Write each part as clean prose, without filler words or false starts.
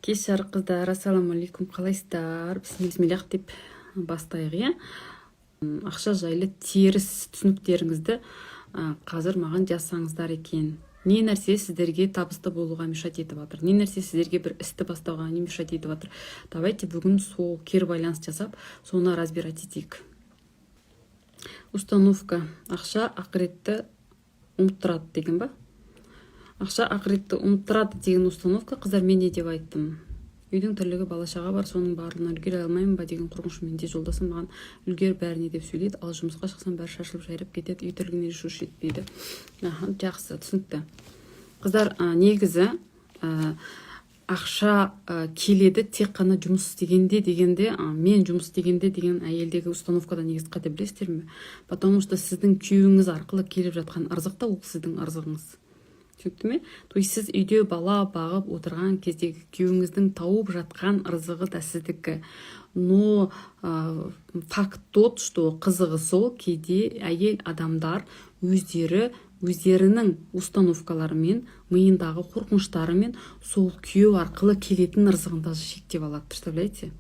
Кешір қыздар, ассалаумалейкум, қалайсыздар? Бисмиллах деп бастайық, иә? Ақша жайлы теріс түсініктеріңізді қазір маған жазсаңыздар екен. Не нәрсе сіздерге табысты болуға мешать етіп жатыр? Не нәрсе сіздерге бір істі бастауға не мешать етіп жатыр? Давайте бүгін сол кері байланыс жасап, соны разбирать етейік. Установка. Ақша ақыретті ұмыттырады деген ба? Ақша ақыретті ұмыттырады деген установка. Қыздар, мен не деп айттым? Үйдің тірлігі балашаға бар, соның барлығына үлгере алмаймын ба деген қорқыныш менде. Жолдасым маған үлгер бәріне деп сөйлейді, ал жұмысқа шықсам бәрі шашылып жайрап кетеді, үй тірлігіне ресурс жетпейді. Жақсы, түсінікті. Қыздар, негізі ақша келеді тек қана жұмыс істегенде дегенде, мен жұмыс істегенде деген әйелдегі установкада негізі қате білесіздер ме? Потому что сіздің күйеуіңіз арқылы келіп жатқан ырзық та ол сіздің ырзығыңыз. Түсінікті ме? То есть сіз үйде бала бағып отырған кездегі күйеуіңіздің тауып жатқан ырзығы да сіздікі. Но факт тот, что қызығы сол, кейде әйел адамдар өздерінің установкаларымен, миындағы қорқыныштарымен сол күйеу арқылы келетін ырзығын даже шектеп алады. Представляете?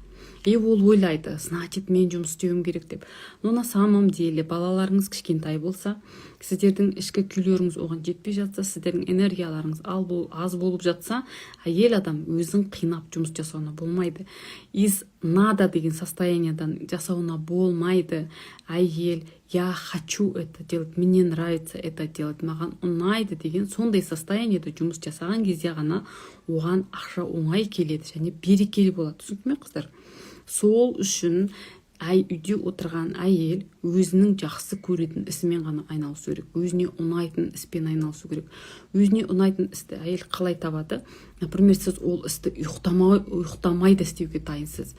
И ол ойлайды, значит, мен жұмыс істеуім керек деп. Но на самом деле балаларыңыз кішкентай болса, сіздердің ішкі күйлеріңіз оған жетпей жатса, сіздердің энергияларыңыз аз болып жатса, әйел адам өзін қинап жұмыс жасауына болмайды. Из надо деген состояниядан жасауына болмайды. Әйел, я хочу это делать, мне нравится это делать, маған ұнайды деген сондай состояниеде жұмыс жасаған кезде ғана оған ақша оңай келеді және берекелі болады. Түсінікті ме, қыздар? Сол үшін үйде отырған әйел өзінің жақсы көретін ісімен ғана айналысу керек. Өзіне ұнайтын іспен айналысу керек. Өзіне ұнайтын істі әйел қалай табады? Например, сіз ол істі ұйықтамайды істеуге дайынсыз.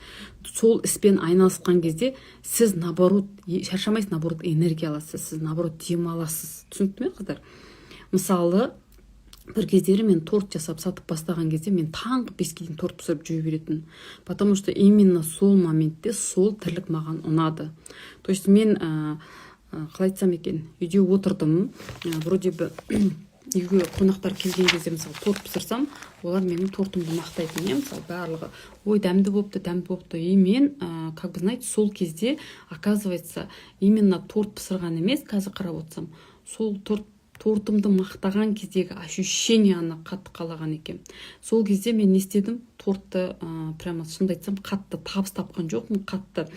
Сол іспен айналысқан кезде сіз наоборот шаршамайсыз, наоборот энергия аласыз, сіз наоборот демаласыз. Түсінікті ме, қыздар? Мысалы, бір кездері мен торт жасап сатып бастаған кезде мен таңғы 5-ке дейін торт пісіріп жүре беретін. Потому что именно сол моментте сол тірлік маған ұнады. То есть мен, қалай айтсам екен, үйде отырдым, вроде бы үйге қонақтар келген кезде мысалы торт пісірсам, олар менің тортымды мақтайтын, мысалы барлығы, ой, дәмді болыпты. И мен, как бы знаете, сол кезде, оказывается, именно торт пісірған емес, қазір қарап отырсам, сол тортымды мақтаған кездегі ощущенияны қатты қалаған екен. Сол кезде мен не істедім? Тортты, прямо шынымды айтсам, қатты табыс тапқан жоқпын, қатты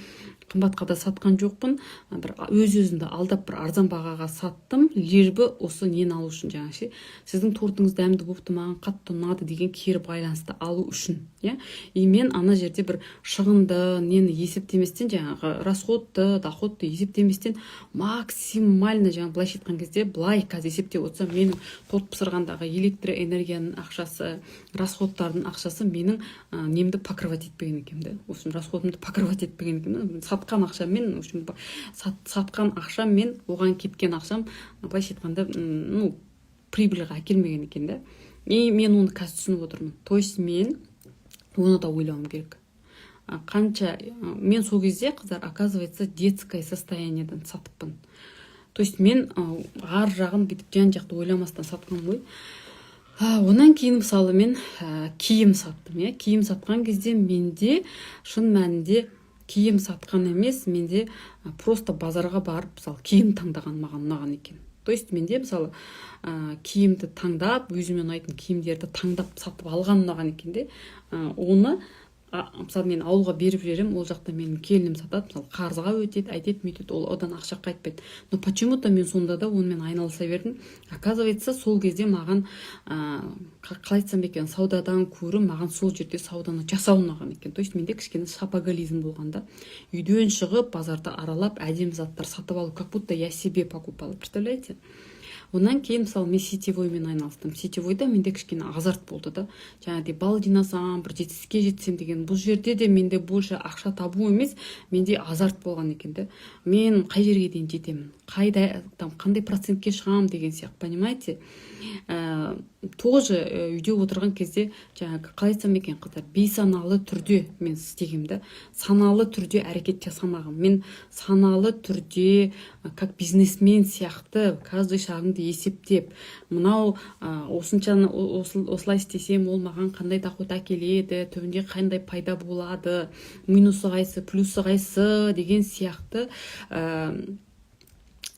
қымбатқа да сатқан жоқпын. Бір өз-өзімді алдап бір арзан бағаға саттым, лежбі осы нені алу үшін, жаңағы сіздің тортыңыз дәмді болыпты, маған қатты ұнады деген кері байланысты алу үшін. И мен ана жерде бір шығынды, нені есептеместен, жаңағы расходты, доходты есептеместен максимально, жаңағы былай айтқан кезде, былай қазір есептеп отырсам, менің торт пісірғандағы электроэнергияның ақшасы, расходтардың ақшасы менің немді покрывать етпеген екен. В общем, расходымды покрывать етпеген екен. Сатқан ақшаммен, сатқан ақшаммен оған кеткен ақшам, былайша айтқанда, прибыльға әкелмеген екен. И мен оны қазір түсініп отырмын. То есть мен оны да ойлауым керек. Мен сол кезде, қыздар, оказывается, детское состояниеден сатыппын. То есть мен ар жағын бүйтіп жан жақты ойламастан сатқан ғой. Онан кейін мысалы мен киім саттым. Киім сатқан кезде менде шын мәнінде киім сатқан емес, менде просто базарға барып, мысалы, киім таңдаған маған ұнаған екен. То есть менде, мысалы, киімді таңдап, өзіме ұнайтын киімдерді таңдап сатып алған ұнаған екен. Оны, мысалы, мен ауылға беріп жерім, ол жақта менің келінім сатады, мысалы, қарызға өтеді, айтеді, мүйтеді, ол одан ақша қайтпайды. Но почему-то мен сонда да онымен айналыса бердім. Оказывается, сол кезде маған, қалай айтсам екен, саудадан көрі маған сол жерде сауданы жасау ұнаған екен. То есть менде кішкене шапоголизм болғанда, үйден шығып, базарда аралап, әдемі заттар сатып алу, как будто я себе покупала. Представляете? Онан кейін, мысалы, мен сетевоймен айналыстым. Сетевойда менде кішкене азарт болды да. Жаңағыдай бал жинасам, бір жетістікке жетсем деген, бұл жерде де менде больше ақша табу емес, менде азарт болған екен. Мен қай жерге дейін жетемін, қандай процентке шығам деген сияқты, понимаете? Тоже үйде отырған кезде, жаңағы қалай айтсам екен, қыздар, бейсаналы түрде мен істегенмін, саналы түрде әрекет жасамағым. Мен саналы түрде, как бизнесмен сияқты, каждый шагымды есептеп, мынау осылай істесем ол маған қандай доход әкеледі, түбінде қандай пайда болады, минусы қайсы, плюсы қайсы деген сияқты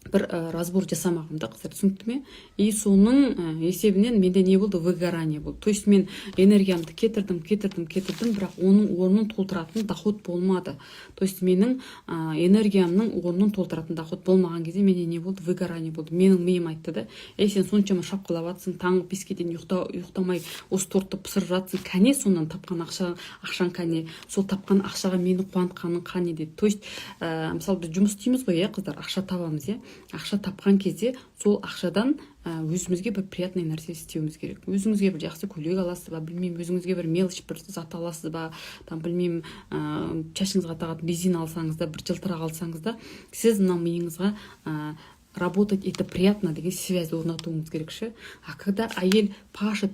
бір разбор жасамағым да қыздар, түсінікті ме? И соның есебінен менде не болды? Выгорание болды. То есть мен энергиямды кетірдім, бірақ оның орнын толтыратын доход болмады. То есть менің энергиямның орнын толтыратын доход болмаған кезде менде не болды? Выгорание болды. Менің миым айтты да, сен соншама шапқылап жатсың, таңғы 5-ке дейін ұйықтамай осы тортты пісіріп жатсың, кәне сонан тапқан ақшаң кәне, сол тапқан ақшаға мені қуантқаның қане деді. То есть мысалы біз жұмыс істейміз ғой, қыздар, ақша табамыз, ақша тапқан кезде сол ақшадан өзімізге бір приятный нәрсе істеуіміз керек. Өзіңізге бір жақсы көйлек аласыз ба, білмеймін, өзіңізге бір мелочь бір зат аласыз ба, там білмеймін, шашыңызға тағатын резина алсаңыз да, бір жылтырақ алсаңыз да, сіз мына миыңызға работать это приятно деген связь орнатуыңыз керек ше. А когда әйел пашет,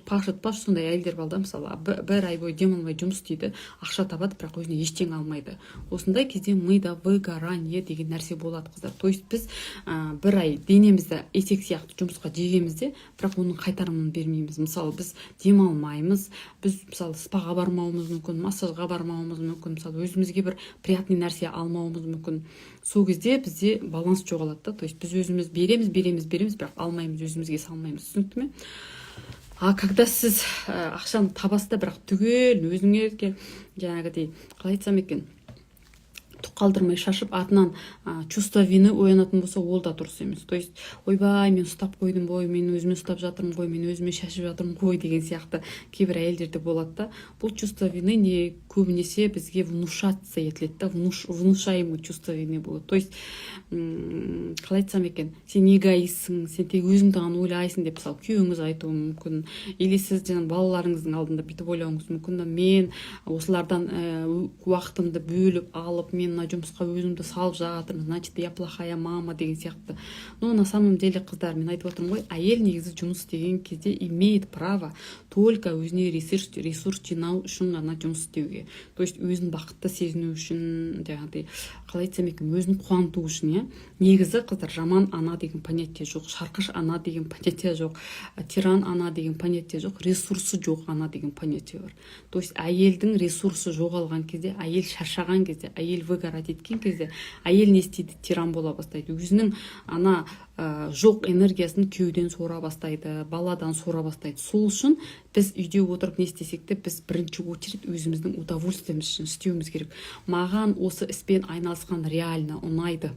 сондай әйелдер бар да, мысалы бір ай бойы демалмай жұмыс істейді, ақша табады, бірақ өзіне ештеңе алмайды. Осындай кезде мида выгорание деген нәрсе болады, қыздар. То есть біз бір ай денемізді есек сияқты жұмысқа жегенімізде, бірақ оның қайтарымын бермейміз. Мысалы біз демалмаймыз, біз мысалы спаға бармауымыз мүмкін, массажға бармауымыз мүмкін, мысалы өзімізге бір приятный нәрсе алмауымыз мүмкін. Сол кезде бізде баланс жоғалады да. То есть біз өзіміз береміз, бірақ алмаймыз, өзімізге салмаймыз. Түсінікті ме? А когда сіз ақшаны табасыз да, бірақ түгел өзіңізге жаңағыдай қалай айтсам екен, түк қалдырмай шашып атынан чувство вины оянатын болса, ол да дұрыс емес. То есть ойбай, мен ұстап қойдым ғой, мен өзіме ұстап жатырмын ғой, мен өзіме шашып жатырмын ғой деген сияқты кейбір әйелдерде болады да. Бұл чувство вины не көбінесе бізге внушаться етіледі да, внушаемый чувство вины болады. То есть қалай айтсам екен, сен эгоистсің, сен тек өзіңді ғана ойлайсың деп мысалы күйеуіңіз айтуы мүмкін, или сіз жаңағы балаларыңыздың алдында бүйтіп ойлауыңыз мүмкін, мен осылардан уақытымды бөліп алып, мен мына жұмысқа өзімді салып жатырмын, значит я плохая мама деген сияқты. Но на самом деле, қыздар, мен айтып отырмын ғой, әйел негізі жұмыс істеген кезде имеет право только өзіне ресурс жинау үшін ғана жұмыс істеуге. То есть өзін бақытты сезіну үшін, жаңағыдай қалай айтсам екен, өзін қуанту үшін, негізі қыздар, жаман ана деген понятие жоқ, шарқыш ана деген понятие жоқ, тиран ана деген понятие жоқ, ресурсы жоқ ана деген понятие бар. То есть әйелдің ресурсы жоғалған кезде, әйел шаршаған кезде, әйел выгорать еткен кезде, әйел не істейді? Тиран бола бастайды. Өзінің ана жоқ энергиясын күйеуден сора бастайды, баладан сора бастайды. Сол үшін біз үйде отырып не істесек те, біз бірінші очередь өзіміздің удовольствиеміз үшін істеуіміз керек. Маған осы іспен айналысқан реально ұнайды.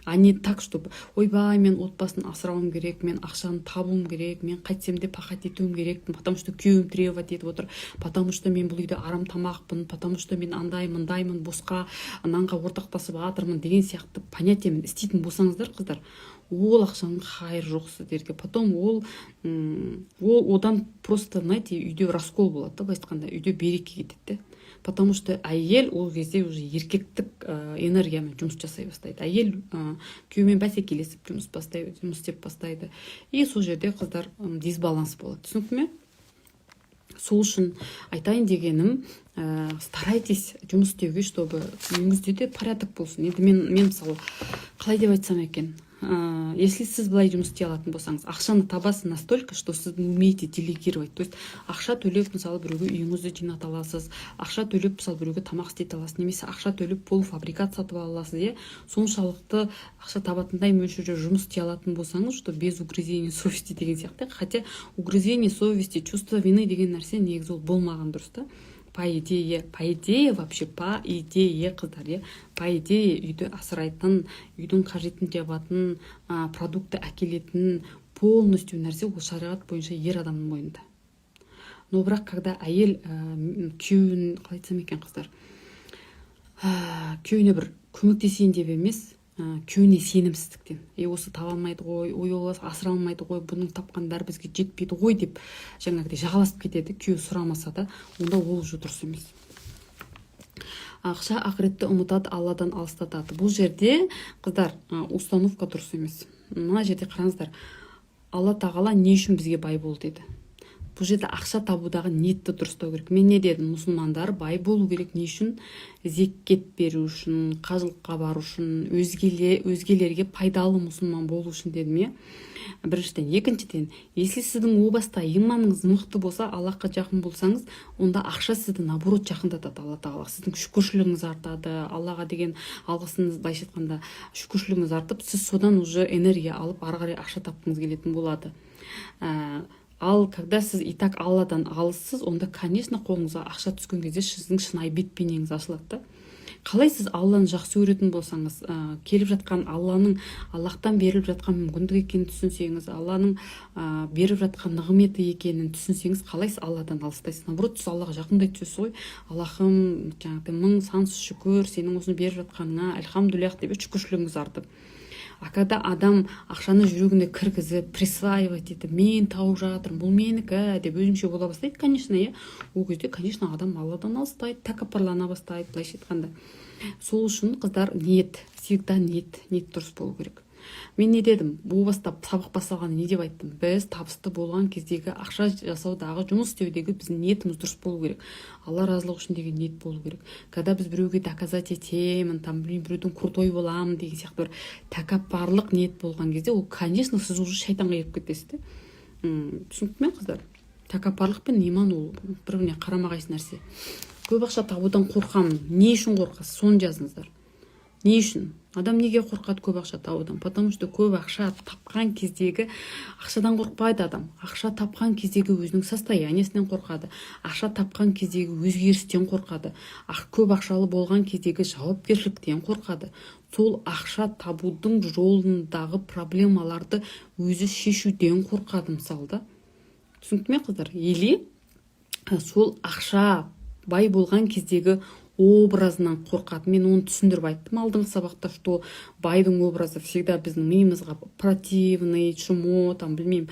А не так, чтобы ойбай, мен отбасын асырауым керек, мен ақшаны табуым керек, мен қайтсем де пахать етуім керек, потому что күйеуім требовать етіп отыр, потому что мен бұл үйде арам тамақпын, потому что мен андаймын, босқа нанға ортақтасып жатырмын деген сияқты понятиемен істейтін болсаңыздар, қыздар, ол ақшаның хайыр жоқ сіздерге. Потом ол одан просто, знаете, үйде раскол болады да, былай айтқанда, үйде береке кетеді. Потому что әйел ол кезде уже еркектік энергиямен жұмыс жасай бастайды. Әйел күйеумен бәсекелесіп жұмыс істеп бастайды. И сол жерде, қыздар, дисбаланс болады. Түсінікті ме? Сол үшін айтайын дегенім, старайтесь жұмыс істеуге, чтобы үйіңізде де порядок болсын. Енді мен мысалы қалай деп айтсам екен, если сіз былай жұмыс істей алатын болсаңыз, ақшаны табасыз настолько, что сіз умеете делегировать. То есть ақша төлеп мысалы біреуге үйіңізді жината аласыз, ақша төлеп мысалы біреуге тамақ істете аласыз, немесе ақша төлеп полуфабрикат сатып аласыз, соншалықты ақша табатындай мөлшерде жұмыс істей алатын болсаңыз, что без угрызения совести деген сияқты. Хотя угрызение совести, чувство вины деген нәрсе негізі ол болмаған дұрыс та. По идее, қыздар, по идее, үйді асырайтын, үйдің қажетін жабатын, продукты әкелетін полностью нәрсе ол шариғат бойынша ер адамның мойнында. Но бірақ, когда әйел күйеуін, қалай айтсам екен, қыздар, күйеуіне бір көмектесейін деп емес, күйеуіне сенімсіздіктен, осы таба алмайды ғой, олар асыра алмайды ғой, бұның тапқан бәрі бізге жетпейді ғой деп жаңағыдай жағаласып кетеді, күйеу сұрамаса да, онда ол уже дұрыс емес. Ақша ақыретті ұмытады, Алладан алыстатады. Бұл жерде, қыздар, установка дұрыс емес. Мына жерде қараңыздар, Алла тағала не үшін бізге бай бол деді? бұл жерде ақша табудағы ниетті дұрыстау керек. Мен не дедім, мұсылмандар бай болу керек. Не үшін? Зеккет беру үшін, қажылыққа бару үшін, өзгелерге пайдалы мұсылман болу үшін дедім, иә. Біріншіден. Екіншіден, если сіздің о баста иманыңыз мықты болса, Аллахқа жақын болсаңыз, онда ақша сізді наоборот жақындатады Алла тағала. Сіздің шүкіршілігіңіз артады, Аллаға деген алғысыңыз, былайша айтқанда шүкіршілігіңіз артып, сіз содан уже энергия алып ары қарай ақша тапқыңыз келетін болады. Ал когда сіз и так Алладан алыссыз, онда, конечно, қолыңызға ақша түскен кезде сіздің шынайы бет бейнеңіз ашылады да. Қалай сіз Алланы жақсы көретін болсаңыз, келіп жатқан Аллахтан беріліп жатқан мүмкіндік екенін түсінсеңіз, Алланың беріп жатқан нығметі екенін түсінсеңіз, қалай сіз Алладан алыстайсыз? Наоборот, сіз Аллаға жақындай түсесіз ғой. Аллахым, жаңағы мың сансыз шүкір, сенің осыны беріп жатқаныңа альхамдулиллах деп шүкіршілігіңіз артып. А когда адам ақшаны жүрегіне кіргізіп, присваивать етіп, мен тауып жатырмын, бұл менікі деп өзінше бола бастайды, конечно, иә. Ол кезде, конечно, адам Алладан алыстайды, тәкаппарлана бастайды, былайша айтқанда. Сол үшін қыздар ниет, всегда ниет дұрыс болу керек. Мен не дедім, бұл бастап сабақ басталғанда не деп айттым? Біз табысты болған кездегі ақша жасаудағы, жұмыс істеудегі біздің ниетіміз дұрыс болу керек. Алла разылығы үшін деген ниет болу керек. Когда біз біреуге доказать етемін, біреудің крутой боламын деген сияқты бір тәкаппарлық ниет болған кезде, ол, конечно, сіз уже шайтанға еріп кетесіз. Түсінікті ме, қыздар? Тәкаппарлық пен иман ол бір-біріне қарама-қайшы нәрсе. Көп ақша табудан қорқамын. Не үшін қорқасыз? Соны жазыңыздар. Не үшін? Адам неге қорқады көп ақша табудан? Потому что көп ақша тапқан кездегі ақшадан қорқпайды адам. Ақша тапқан кездегі өзінің состояниесінен қорқады. Ақша тапқан кездегі өзгерістен қорқады. Көп ақшалы болған кездегі жауапкершіліктен қорқады. Сол ақша табудың жолындағы проблемаларды өзі шешуден қорқады, мысалы. Түсінікті ме, қыздар? Или сол ақша бай болған кездегі образынан қорқады. Мен оны түсіндіріп айттым алдыңғы сабақта, что байдың образы всегда біздің миымызға противный, чмо, там, білмеймін,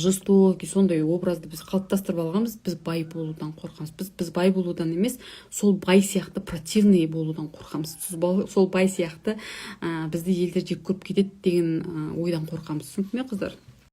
жестокий, сондай образды біз қалыптастырып алғанбыз. Біз бай болудан қорқамыз. Біз бай болудан емес, сол бай сияқты противный болудан қорқамыз. Сол бай сияқты бізді елдер жек көріп кетеді деген ойдан қорқамыз. Түсінікті ме, қыздар?